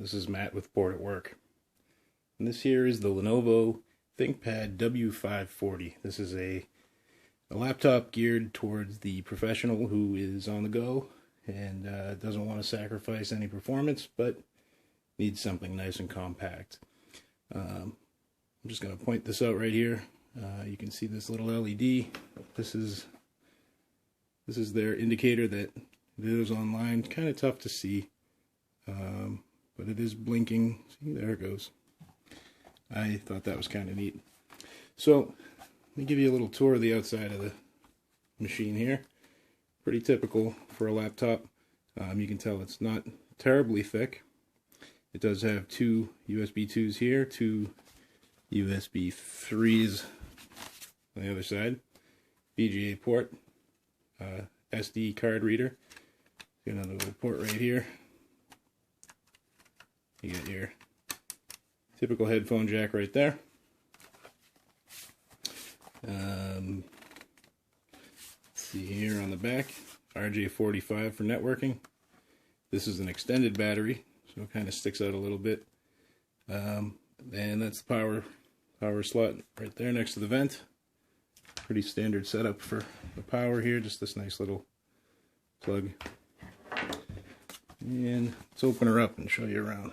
This is Matt with Bored at Work. And this here is the Lenovo ThinkPad W540. This is a laptop geared towards the professional who is on the go and doesn't want to sacrifice any performance, but needs something nice and compact. I'm just going to point this out right here. You can see this little LED. This is their indicator that videos online. Kind of tough to see, but it is blinking. See, there it goes. I thought that was kind of neat. So let me give you a little tour of the outside of the machine here. Pretty typical for a laptop. You can tell it's not terribly thick. It does have two USB 2s here, two USB 3s on the other side, VGA port, SD card reader. Got another little port right here. You get your typical headphone jack right there. Let's see here on the back, RJ45 for networking. This is an extended battery, so it kind of sticks out a little bit. And that's the power slot right there next to the vent. Pretty standard setup for the power here, just this nice little plug. And let's open her up and show you around.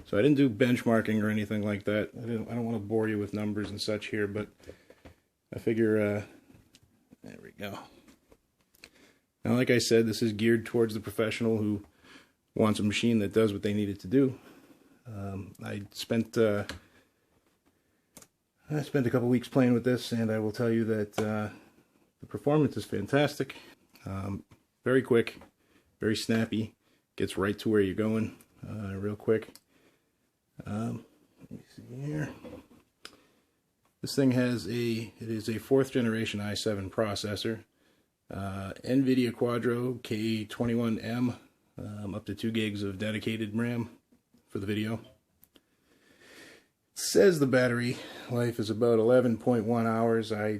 So I didn't do benchmarking or anything like that. I don't want to bore you with numbers and such here, but I figure, there we go. Now, like I said, this is geared towards the professional who wants a machine that does what they need it to do. I spent a couple weeks playing with this, and I will tell you that the performance is fantastic. Very quick, very snappy, gets right to where you're going real quick. Let me see here. This thing has it is a 4th generation i7 processor, NVIDIA Quadro K21M, up to 2 gigs of dedicated RAM for the video. It says the battery life is about 11.1 hours. I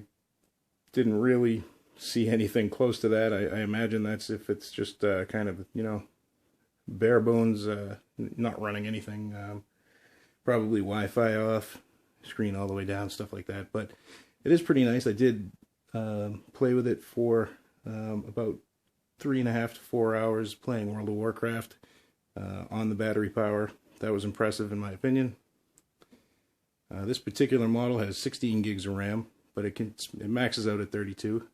didn't really see anything close to that. I imagine that's if it's just kind of, you know, bare bones, not running anything. Probably Wi-Fi off, screen all the way down, stuff like that. But it is pretty nice. I did play with it for about 3.5 to 4 hours playing World of Warcraft on the battery power. That was impressive in my opinion. This particular model has 16 gigs of RAM, but it maxes out at 32.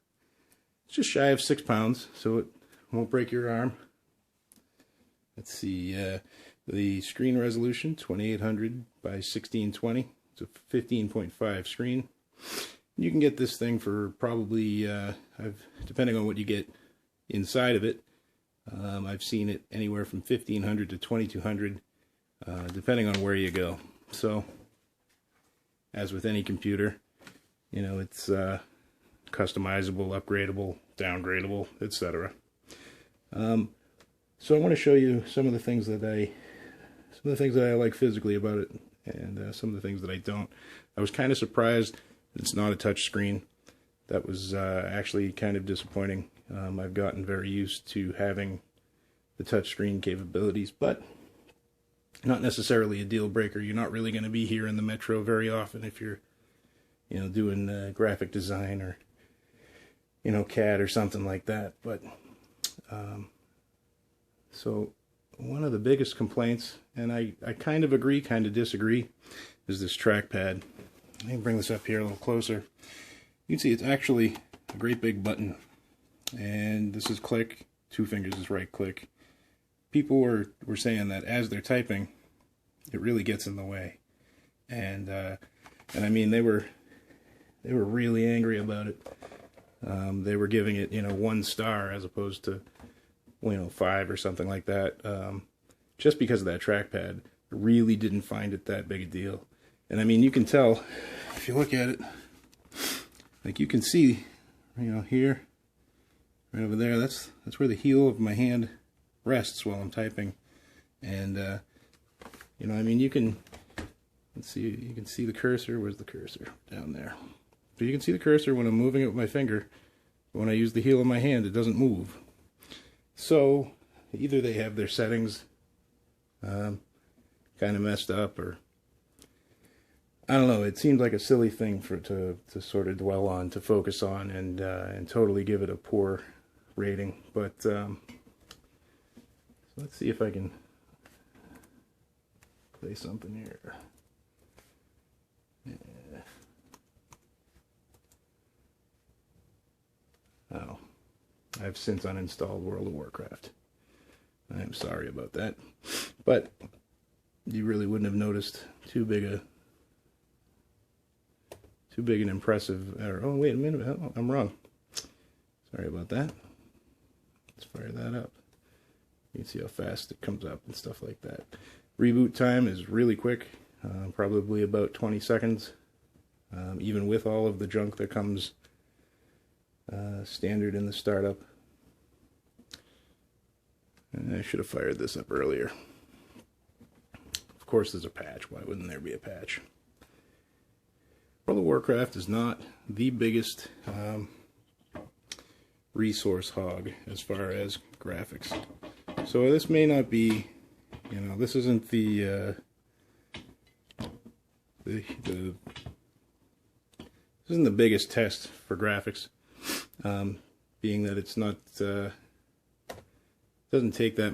It's just shy of 6 pounds, so it won't break your arm. Let's see, the screen resolution, 2800 by 1620. It's a 15.5 screen. You can get this thing for probably, depending on what you get inside of it, I've seen it anywhere from 1500 to 2200, depending on where you go. So, as with any computer, you know, it's customizable, upgradable, downgradable, etc. So I want to show you some of the things that I like physically about it, and some of the things that I don't. I was kind of surprised that it's not a touch screen. That was actually kind of disappointing. I've gotten very used to having the touch screen capabilities, but not necessarily a deal breaker. You're not really going to be here in the metro very often if you're, you know, doing graphic design or, you know, CAD or something like that. But so one of the biggest complaints, and I kind of agree, kind of disagree, is this trackpad. Let me bring this up here a little closer. You can see it's actually a great big button, and this is click, 2 fingers is right click. People were saying that as they're typing, it really gets in the way, and I mean they were really angry about it. They were giving it, you know, 1 star as opposed to, you know, 5 or something like that, just because of that trackpad. Really didn't find it that big a deal. And I mean, you can tell if you look at it, like you can see, you know, here, right over there, that's where the heel of my hand rests while I'm typing. And you know, I mean, you can, let's see, you can see the cursor. Where's the cursor? Down there. So you can see the cursor when I'm moving it with my finger. When I use the heel of my hand, it doesn't move. So either they have their settings kind of messed up, or I don't know. It seemed like a silly thing to sort of dwell on, to focus on, and totally give it a poor rating. But so let's see if I can play something here. Yeah. Oh, I've since uninstalled World of Warcraft. I'm sorry about that, but you really wouldn't have noticed too big an impressive error. Oh, wait a minute, oh, I'm wrong. Sorry about that. Let's fire that up. You can see how fast it comes up and stuff like that. Reboot time is really quick, probably about 20 seconds, even with all of the junk that comes standard in the startup. And I should have fired this up earlier. Of course there's a patch. Why wouldn't there be a patch? World of Warcraft is not the biggest resource hog as far as graphics. So this may not be, you know, this isn't this isn't the biggest test for graphics, being that it's not doesn't take that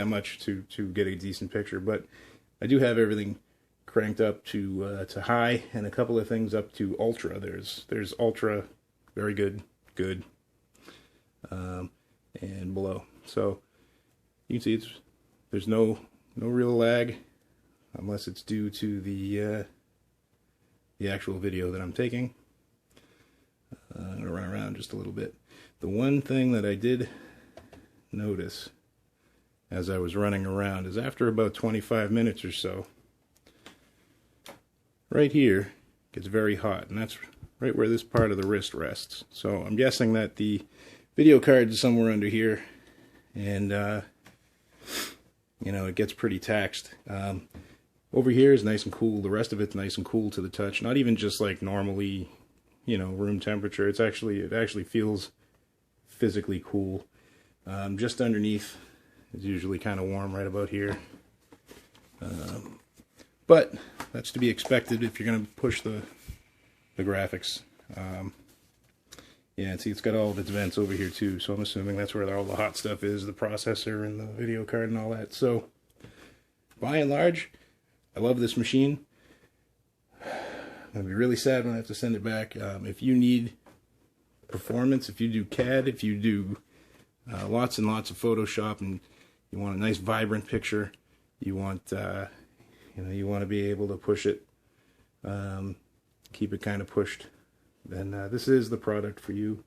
much to get a decent picture. But I do have everything cranked up to high, and a couple of things up to ultra. There's ultra, very good, and below. So you can see there's no real lag, unless it's due to the actual video that I'm taking. I'm gonna run around just a little bit. The one thing that I did notice as I was running around is after about 25 minutes or so, right here it gets very hot, and that's right where this part of the wrist rests. So I'm guessing that the video card is somewhere under here, and you know, it gets pretty taxed. Over here is nice and cool. The rest of it's nice and cool to the touch. Not even just like normally, you know, room temperature. It actually feels physically cool. Just underneath is usually kind of warm, right about here. But that's to be expected if you're going to push the graphics. Yeah, see, it's got all of its vents over here too, so I'm assuming that's where all the hot stuff is, the processor and the video card and all that. So, by and large, I love this machine. I'm going to be really sad when I have to send it back. If you need performance, if you do CAD, if you do lots and lots of Photoshop, and you want a nice vibrant picture, you want you want to be able to push it, keep it kind of pushed, then this is the product for you.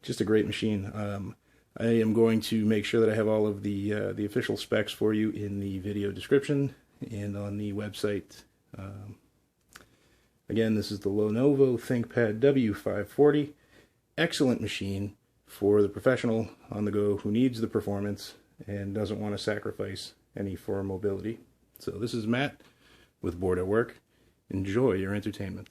Just a great machine. I am going to make sure that I have all of the official specs for you in the video description and on the website. Again, this is the Lenovo ThinkPad W540. Excellent machine for the professional on the go who needs the performance and doesn't want to sacrifice any for mobility. So this is Matt with Bored at Work. Enjoy your entertainment.